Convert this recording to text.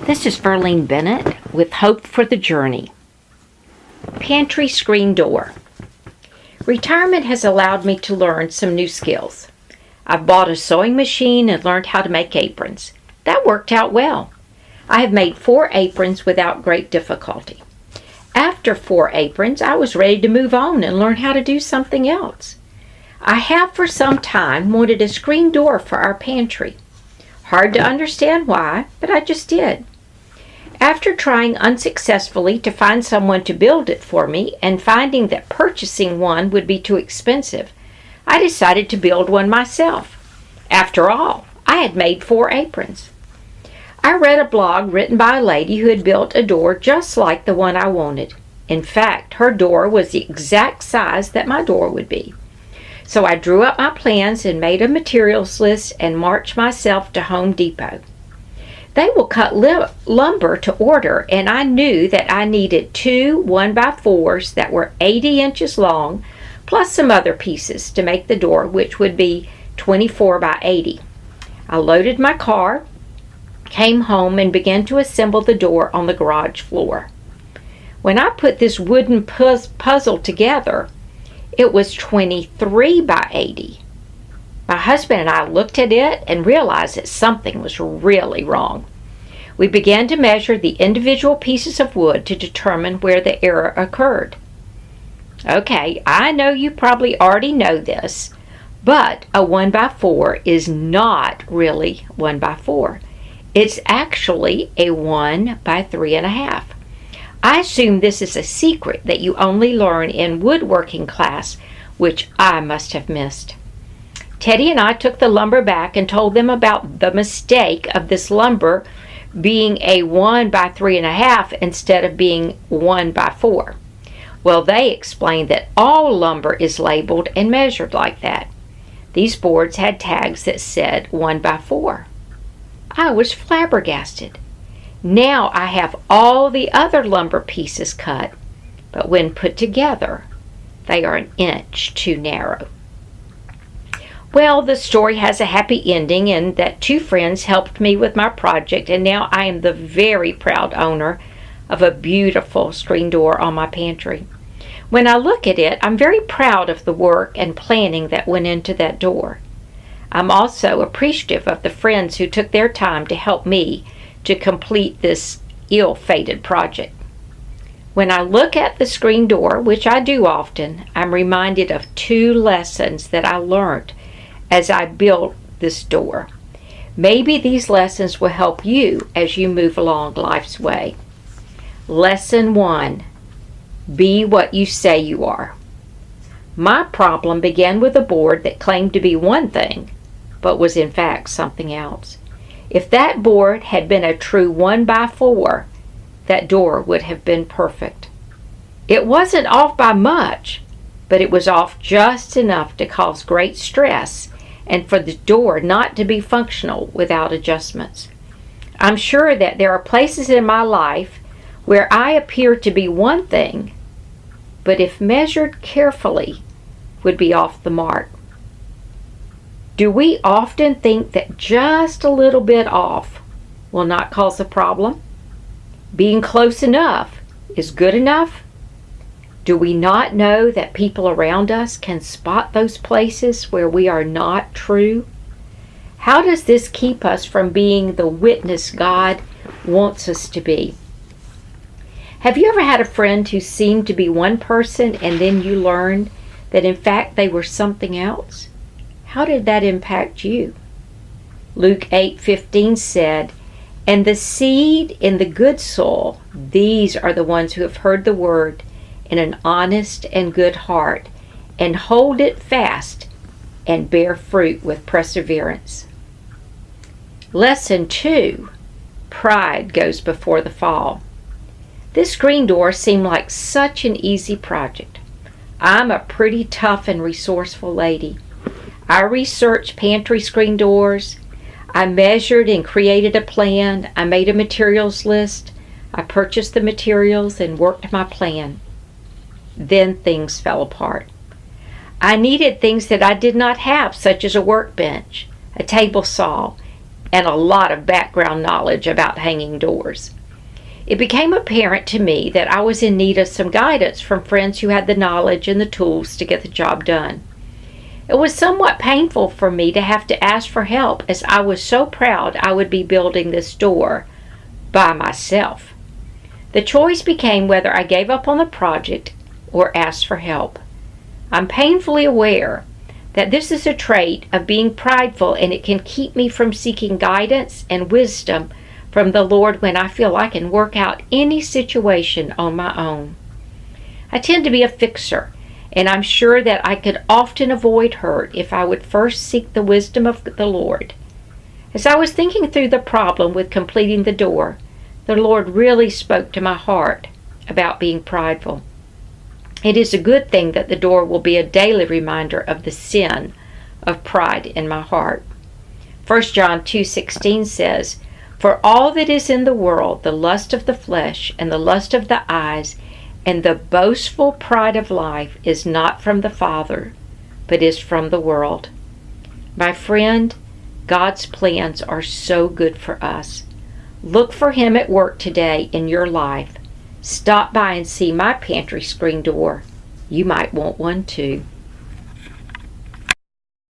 This is Verlene Bennett with Hope for the Journey. Pantry screen door. Retirement has allowed me to learn some new skills. I've bought a sewing machine and learned how to make aprons. That worked out well. I have made 4 aprons without great difficulty. After 4 aprons, I was ready to move on and learn how to do something else. I have for some time wanted a screen door for our pantry. Hard to understand why, but I just did. After trying unsuccessfully to find someone to build it for me and finding that purchasing one would be too expensive, I decided to build one myself. After all, I had made 4 aprons. I read a blog written by a lady who had built a door just like the one I wanted. In fact, her door was the exact size that my door would be. So I drew up my plans and made a materials list and marched myself to Home Depot. They will cut lumber to order, and I knew that I needed 2 1x4s that were 80 inches long, plus some other pieces to make the door, which would be 24 by 80. I loaded my car, came home, and began to assemble the door on the garage floor. When I put this wooden puzzle together, it was 23 by 80. My husband and I looked at it and realized that something was really wrong. We began to measure the individual pieces of wood to determine where the error occurred. Okay, I know you probably already know this, but a 1x4 is not really 1x4. It's actually a 1x3.5. I assume this is a secret that you only learn in woodworking class, which I must have missed. Teddy and I took the lumber back and told them about the mistake of this lumber being a 1x3.5 instead of being 1x4. Well, they explained that all lumber is labeled and measured like that. These boards had tags that said 1x4. I was flabbergasted. Now I have all the other lumber pieces cut, but when put together, they are an inch too narrow. Well, the story has a happy ending in that 2 friends helped me with my project, and now I am the very proud owner of a beautiful screen door on my pantry. When I look at it, I'm very proud of the work and planning that went into that door. I'm also appreciative of the friends who took their time to help me to complete this ill-fated project. When I look at the screen door, which I do often, I'm reminded of 2 lessons that I learned as I built this door. Maybe these lessons will help you as you move along life's way. Lesson 1. Be what you say you are. My problem began with a board that claimed to be one thing, but was in fact something else. If that board had been a true 1x4, that door would have been perfect. It wasn't off by much, but it was off just enough to cause great stress and for the door not to be functional without adjustments. I'm sure that there are places in my life where I appear to be one thing, but if measured carefully, would be off the mark. Do we often think that just a little bit off will not cause a problem? Being close enough is good enough? Do we not know that people around us can spot those places where we are not true? How does this keep us from being the witness God wants us to be? Have you ever had a friend who seemed to be one person and then you learned that in fact they were something else? How did that impact you? Luke 8:15 said, "And the seed in the good soil, these are the ones who have heard the word in an honest and good heart, and hold it fast and bear fruit with perseverance." Lesson 2. Pride goes before the fall. This screen door seemed like such an easy project. I'm a pretty tough and resourceful lady. I researched pantry screen doors. I measured and created a plan. I made a materials list. I purchased the materials and worked my plan. Then things fell apart. I needed things that I did not have, such as a workbench, a table saw, and a lot of background knowledge about hanging doors. It became apparent to me that I was in need of some guidance from friends who had the knowledge and the tools to get the job done. It was somewhat painful for me to have to ask for help, as I was so proud I would be building this door by myself. The choice became whether I gave up on the project or asked for help. I'm painfully aware that this is a trait of being prideful, and it can keep me from seeking guidance and wisdom from the Lord when I feel I can work out any situation on my own. I tend to be a fixer, and I'm sure that I could often avoid hurt if I would first seek the wisdom of the Lord. As I was thinking through the problem with completing the door, the Lord really spoke to my heart about being prideful. It is a good thing that the door will be a daily reminder of the sin of pride in my heart. 1 John 2:16 says, "For all that is in the world, the lust of the flesh and the lust of the eyes and the boastful pride of life is not from the Father, but is from the world." My friend, God's plans are so good for us. Look for Him at work today in your life. Stop by and see my pantry screen door. You might want one too.